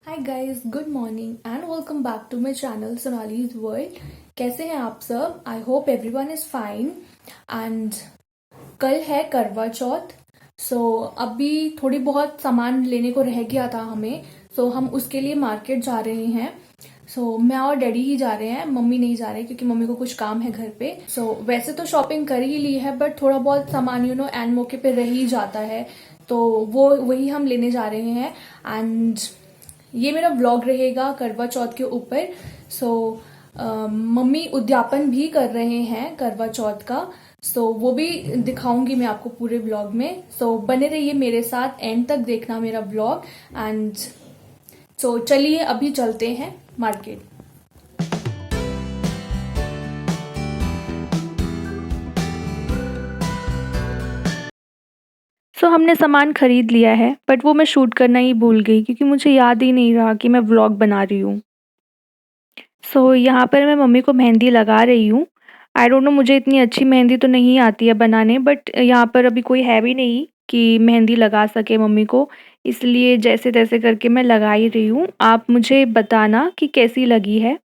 Hi guys, good morning and welcome back to my channel Sonali's world. कैसे हैं आप सब? I hope everyone is fine. And कल है करवा चौथ। सो अभी थोड़ी बहुत सामान लेने को रह गया था हमें। हम उसके लिए मार्केट जा रहे हैं। मैं और डैडी ही जा रहे हैं, मम्मी नहीं जा रहे क्योंकि मम्मी को कुछ काम है घर पे। वैसे तो शॉपिंग कर ही ली है, बट थोड़ा बहुत सामान एंड मौके पे रह ही जाता है। तो वो वही हम लेने जा रहे हैं। एंड ये मेरा व्लॉग रहेगा करवा चौथ के ऊपर। सो मम्मी उद्यापन भी कर रहे हैं करवा चौथ का। वो भी दिखाऊंगी मैं आपको पूरे व्लॉग में। बने रहिए मेरे साथ, एंड तक देखना मेरा व्लॉग। एंड चलिए अभी चलते हैं मार्केट। हमने सामान खरीद लिया है, बट वो मैं शूट करना ही भूल गई क्योंकि मुझे याद ही नहीं रहा कि मैं व्लॉग बना रही हूँ। यहाँ पर मैं मम्मी को मेहंदी लगा रही हूँ। आई डोंट नो, मुझे इतनी अच्छी मेहंदी तो नहीं आती है बनाने, बट यहाँ पर अभी कोई है भी नहीं कि मेहंदी लगा सके मम्मी को। इसलिए जैसे-तैसे करके मैं लगा ही रही हूँ। आप मुझे बताना कि कैसी लगी है।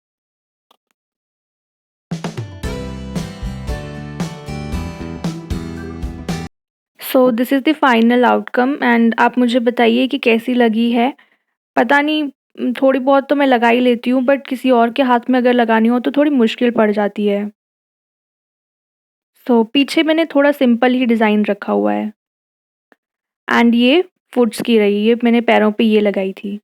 This is the final outcome and आप मुझे बताइए कि कैसी लगी है। पता नहीं, थोड़ी बहुत तो मैं लगा ही लेती हूँ, बट किसी और के हाथ में अगर लगानी हो तो थोड़ी मुश्किल पड़ जाती है। पीछे मैंने थोड़ा सिंपल ही डिज़ाइन रखा हुआ है। एंड ये फुट्स की रही, ये मैंने पैरों पे ये लगाई थी।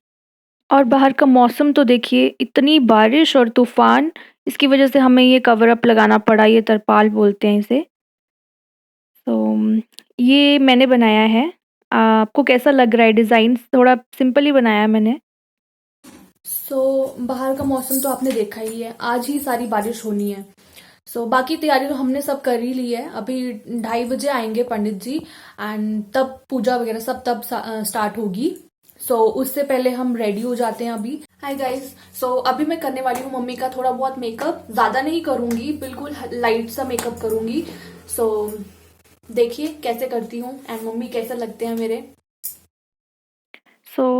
और बाहर का मौसम तो देखिए, इतनी बारिश और तूफ़ान, इसकी वज़ह से हमें ये कवर अप लगाना पड़ा, ये तरपाल बोलते हैं इसे। ये मैंने बनाया है। आपको कैसा लग रहा है डिज़ाइन? थोड़ा सिंपल ही बनाया है मैंने। बाहर का मौसम तो आपने देखा ही है, आज ही सारी बारिश होनी है। बाकी तैयारी तो हमने सब कर ही ली है। अभी 2:30 बजे आएंगे पंडित जी, एंड तब पूजा वगैरह सब तब स्टार्ट होगी। उससे पहले हम रेडी हो जाते हैं अभी। हाय गाइस, अभी मैं करने वाली हूँ मम्मी का थोड़ा बहुत मेकअप। ज्यादा नहीं करूंगी, बिल्कुल लाइट सा मेकअप करूंगी। सो देखिए कैसे करती हूँ एंड मम्मी कैसे लगते हैं मेरे।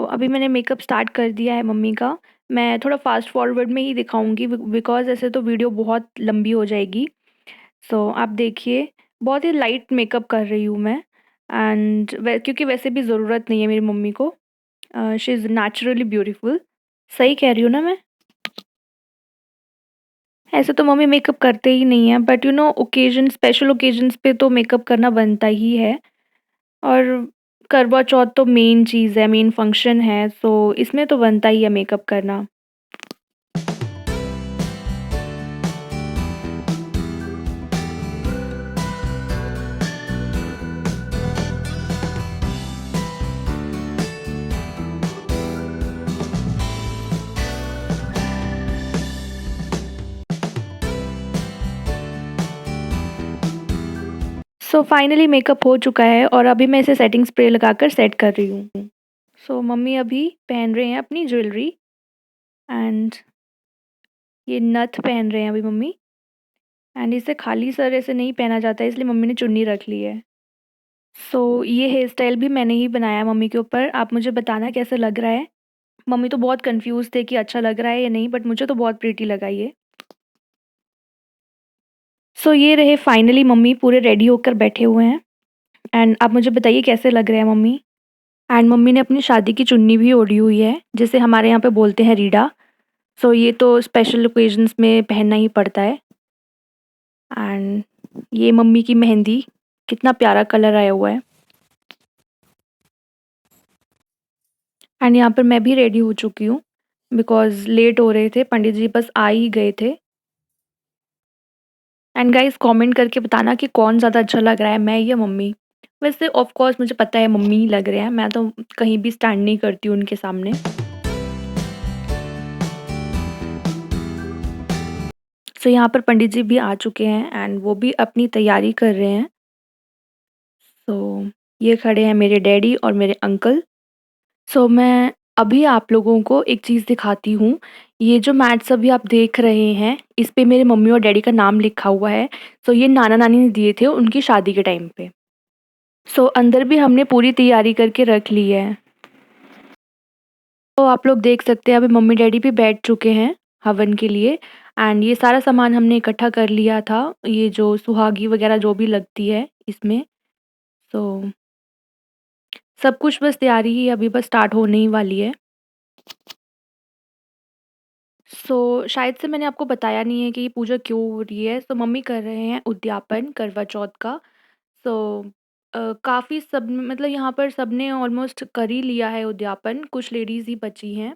अभी मैंने मेकअप स्टार्ट कर दिया है मम्मी का। मैं थोड़ा फ़ास्ट फॉरवर्ड में ही दिखाऊँगी बिकॉज़ ऐसे तो वीडियो बहुत लंबी हो जाएगी। आप देखिए, बहुत ही लाइट मेकअप कर रही हूँ मैं। एंड क्योंकि वैसे भी ज़रूरत नहीं है मेरी मम्मी को। She is naturally beautiful. सही कह रही हूँ ना मैं? ऐसे तो मम्मी मेकअप करते ही नहीं हैं, बट ओकेज़न, स्पेशल ओकेज़न्स पे तो मेकअप करना बनता ही है। और करवा चौथ तो मेन चीज़ है, मेन फंक्शन है, इसमें तो बनता ही है मेकअप करना। फाइनली मेकअप हो चुका है और अभी मैं इसे सेटिंग स्प्रे लगाकर सेट कर रही हूँ। मम्मी अभी पहन रहे हैं अपनी ज्वेलरी। एंड ये नथ पहन रहे हैं अभी मम्मी। एंड इसे खाली सर ऐसे नहीं पहना जाता है, इसलिए मम्मी ने चुन्नी रख ली है। ये हेयर स्टाइल भी मैंने ही बनाया मम्मी के ऊपर। आप मुझे बताना कैसा लग रहा है। मम्मी तो बहुत कंफ्यूज थे कि अच्छा लग रहा है या नहीं, बट मुझे तो बहुत प्रीटी लगा ये। ये रहे फाइनली मम्मी पूरे रेडी होकर बैठे हुए हैं। एंड आप मुझे बताइए कैसे लग रहे हैं मम्मी। एंड मम्मी ने अपनी शादी की चुन्नी भी ओढ़ी हुई है, जिसे हमारे यहाँ पे बोलते हैं रीडा। ये तो स्पेशल ओकेजन्स में पहनना ही पड़ता है। एंड ये मम्मी की मेहंदी, कितना प्यारा कलर आया हुआ है। एंड यहाँ पर मैं भी रेडी हो चुकी हूँ बिकॉज़ लेट हो रहे थे, पंडित जी बस आ ही गए थे। एंड गाइस कमेंट करके बताना कि कौन ज़्यादा अच्छा लग रहा है, मैं या मम्मी। वैसे ऑफ कोर्स मुझे पता है मम्मी ही लग रहे हैं, मैं तो कहीं भी स्टैंड नहीं करती हूँ उनके सामने। यहाँ पर पंडित जी भी आ चुके हैं एंड वो भी अपनी तैयारी कर रहे हैं। ये खड़े हैं मेरे डैडी और मेरे अंकल। मैं अभी आप लोगों को एक चीज़ दिखाती हूँ। ये जो मैट्स अभी आप देख रहे हैं, इस पे मेरे मम्मी और डैडी का नाम लिखा हुआ है। ये नाना-नानी ने दिए थे उनकी शादी के टाइम पे। अंदर भी हमने पूरी तैयारी करके रख ली है। तो आप लोग देख सकते हैं अभी मम्मी डैडी भी बैठ चुके हैं हवन के लिए। एंड ये सारा सामान हमने इकट्ठा कर लिया था, ये जो सुहागी वगैरह जो भी लगती है इसमें। तो सब कुछ बस तैयारी ही अभी बस स्टार्ट होने ही वाली है। शायद से मैंने आपको बताया नहीं है कि ये पूजा क्यों हो रही है। मम्मी कर रहे हैं उद्यापन करवा चौथ का। सो काफ़ी सब मतलब यहाँ पर सबने ऑलमोस्ट कर ही लिया है उद्यापन, कुछ लेडीज़ ही बची हैं।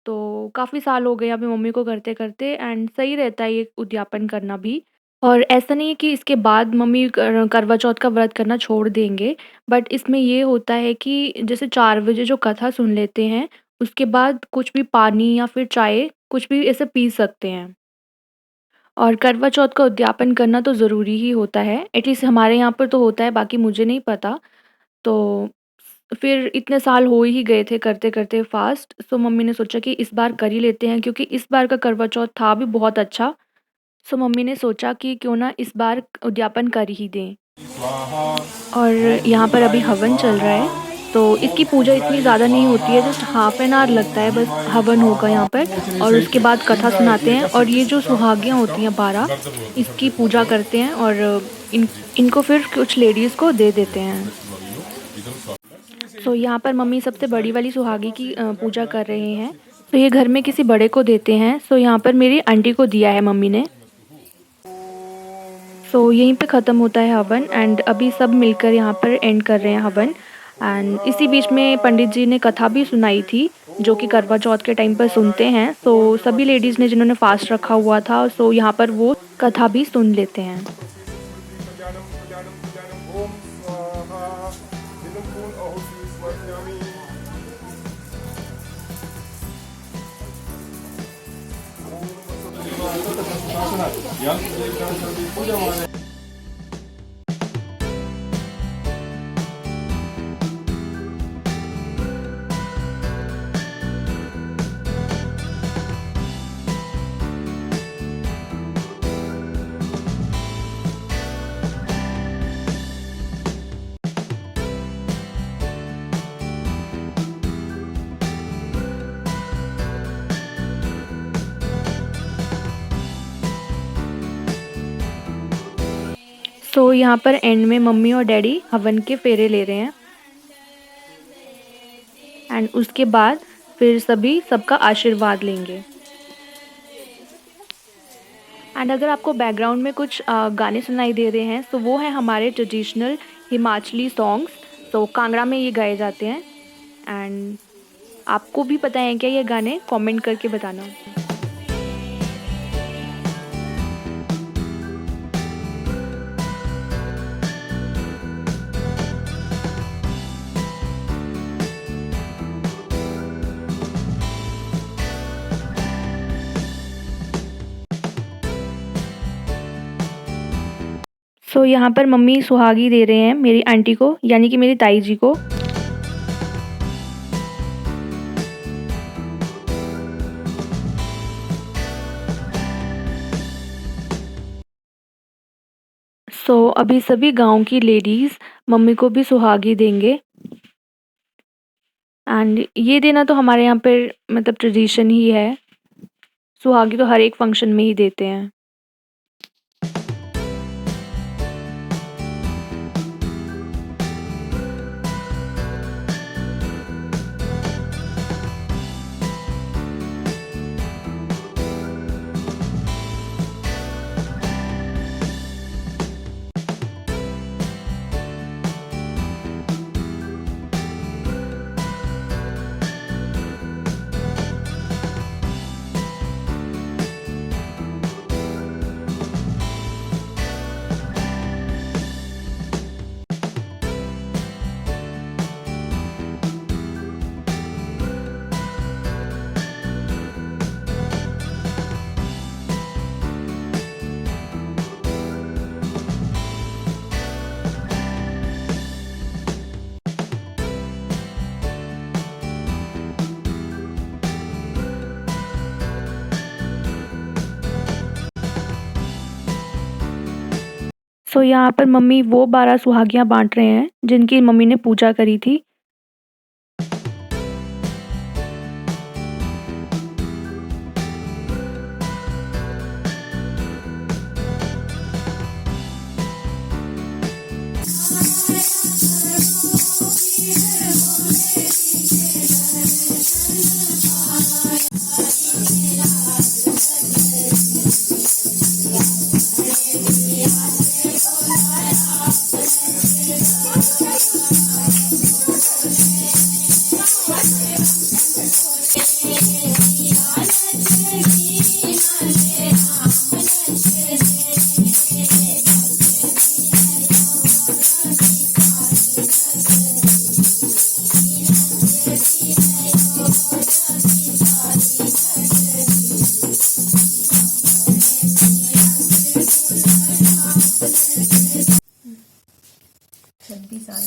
तो काफ़ी साल हो गए अभी मम्मी को करते-करते, एंड सही रहता है ये उद्यापन करना भी। और ऐसा नहीं है कि इसके बाद मम्मी करवा चौथ का व्रत करना छोड़ देंगे, बट इसमें ये होता है कि जैसे 4 बजे जो कथा सुन लेते हैं, उसके बाद कुछ भी पानी या फिर चाय कुछ भी ऐसे पी सकते हैं। और करवा चौथ का उद्यापन करना तो ज़रूरी ही होता है, एटलीस्ट हमारे यहाँ पर तो होता है, बाकी मुझे नहीं पता। तो फिर इतने साल हो ही गए थे करते-करते फ़ास्ट, सो मम्मी ने सोचा कि इस बार कर ही लेते हैं, क्योंकि इस बार का करवा चौथ था भी बहुत अच्छा। मम्मी ने सोचा कि क्यों ना इस बार उद्यापन कर ही दें। और यहाँ पर अभी हवन चल रहा है, तो इसकी पूजा इतनी ज़्यादा नहीं होती है, जस्ट हाफ एन आवर लगता है, बस हवन होगा यहाँ पर और उसके बाद कथा सुनाते हैं और ये जो सुहागियाँ होती हैं 12, इसकी पूजा करते हैं और इनको फिर कुछ लेडीज़ को दे देते हैं। यहाँ पर मम्मी सबसे बड़ी वाली सुहागी की पूजा कर रहे हैं। ये घर में किसी बड़े को देते हैं। यहाँ पर मेरी आंटी को दिया है मम्मी ने। यहीं पे ख़त्म होता है हवन, एंड अभी सब मिलकर यहाँ पर एंड कर रहे हैं हवन। एंड इसी बीच में पंडित जी ने कथा भी सुनाई थी, जो कि करवा चौथ के टाइम पर सुनते हैं। सभी लेडीज़ ने जिन्होंने फास्ट रखा हुआ था, यहाँ पर वो कथा भी सुन लेते हैं। यहाँ पर एंड में मम्मी और डैडी हवन के फेरे ले रहे हैं, एंड उसके बाद फिर सभी सबका आशीर्वाद लेंगे। एंड अगर आपको बैकग्राउंड में कुछ गाने सुनाई दे रहे हैं, तो वो है हमारे ट्रेडिशनल हिमाचली सॉन्ग्स। कांगड़ा में ये गाए जाते हैं। एंड आपको भी पता है क्या ये गाने? कमेंट करके बताना। यहाँ पर मम्मी सुहागी दे रहे हैं मेरी आंटी को, यानी कि मेरी ताई जी को। अभी सभी गांव की लेडीज़ मम्मी को भी सुहागी देंगे। एंड ये देना तो हमारे यहाँ पर मतलब ट्रेडिशन ही है। सुहागी तो हर एक फंक्शन में ही देते हैं। यहाँ पर मम्मी वो 12 सुहागियाँ बाँट रहे हैं जिनकी मम्मी ने पूजा करी थी।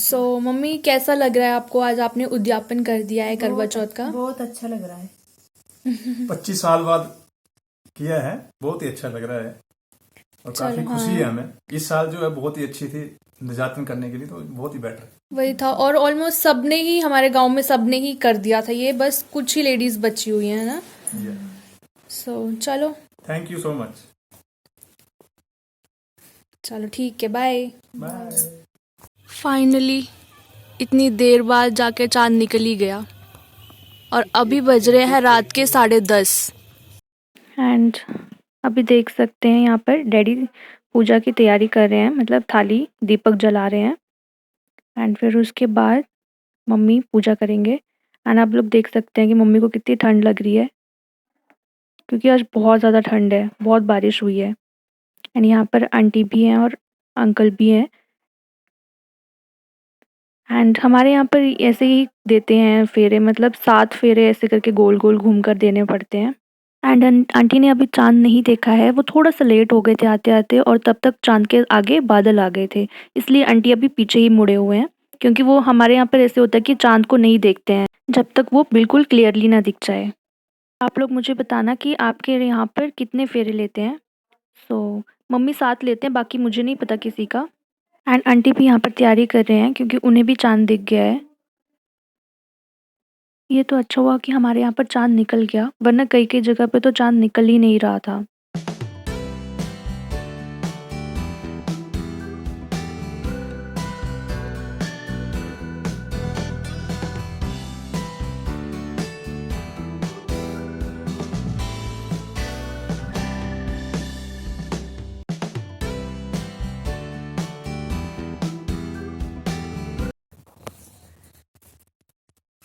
सो मम्मी कैसा लग रहा है आपको? आज आपने उद्यापन कर दिया है करवा चौथ का। बहुत अच्छा लग रहा है। 25 साल बाद किया है, बहुत ही अच्छा लग रहा है और काफी चलो, खुशी हाँ। है हमें। इस साल जो है बहुत ही अच्छी थी निजातन करने के लिए, तो बहुत ही बेटर। वही था, और ऑलमोस्ट सबने ही, हमारे गांव में सबने ही कर दिया था ये, बस कुछ ही लेडीज बची हुई हैं ना। सो चलो, थैंक यू सो मच। चलो ठीक है, बाय। बाय। फाइनली इतनी देर बाद जाके चांद निकल ही गया और अभी बज रहे हैं रात के 10:30। एंड अभी देख सकते हैं यहाँ पर डैडी पूजा की तैयारी कर रहे हैं, मतलब थाली दीपक जला रहे हैं। एंड फिर उसके बाद मम्मी पूजा करेंगे। एंड आप लोग देख सकते हैं कि मम्मी को कितनी ठंड लग रही है, क्योंकि आज बहुत ज़्यादा ठंड है, बहुत बारिश हुई है। एंड यहाँ पर आंटी भी हैं और अंकल भी हैं। एंड हमारे यहाँ पर ऐसे ही देते हैं फेरे, मतलब 7 फेरे ऐसे करके गोल गोल घूम कर देने पड़ते हैं। एंड आंटी ने अभी चांद नहीं देखा है, वो थोड़ा सा लेट हो गए थे आते आते, और तब तक चांद के आगे बादल आ गए थे, इसलिए आंटी अभी पीछे ही मुड़े हुए हैं। क्योंकि वो हमारे यहाँ पर ऐसे होता है कि चांद को नहीं देखते हैं जब तक वो बिल्कुल क्लियरली ना दिख जाए। आप लोग मुझे बताना कि आपके यहाँ पर कितने फेरे लेते हैं। सो मम्मी 7 लेते हैं, बाकी मुझे नहीं पता किसी का। एंड आंटी भी यहाँ पर तैयारी कर रहे हैं क्योंकि उन्हें भी चांद दिख गया है। ये तो अच्छा हुआ कि हमारे यहाँ पर चांद निकल गया, वरना कई कई जगह पे तो चांद निकल ही नहीं रहा था।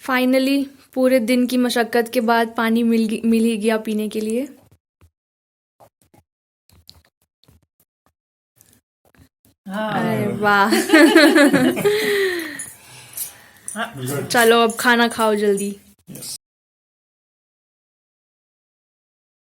फाइनली पूरे दिन की मशक्कत के बाद पानी मिल ही गया पीने के लिए। हाँ। अरे वाह। चलो अब खाना खाओ जल्दी।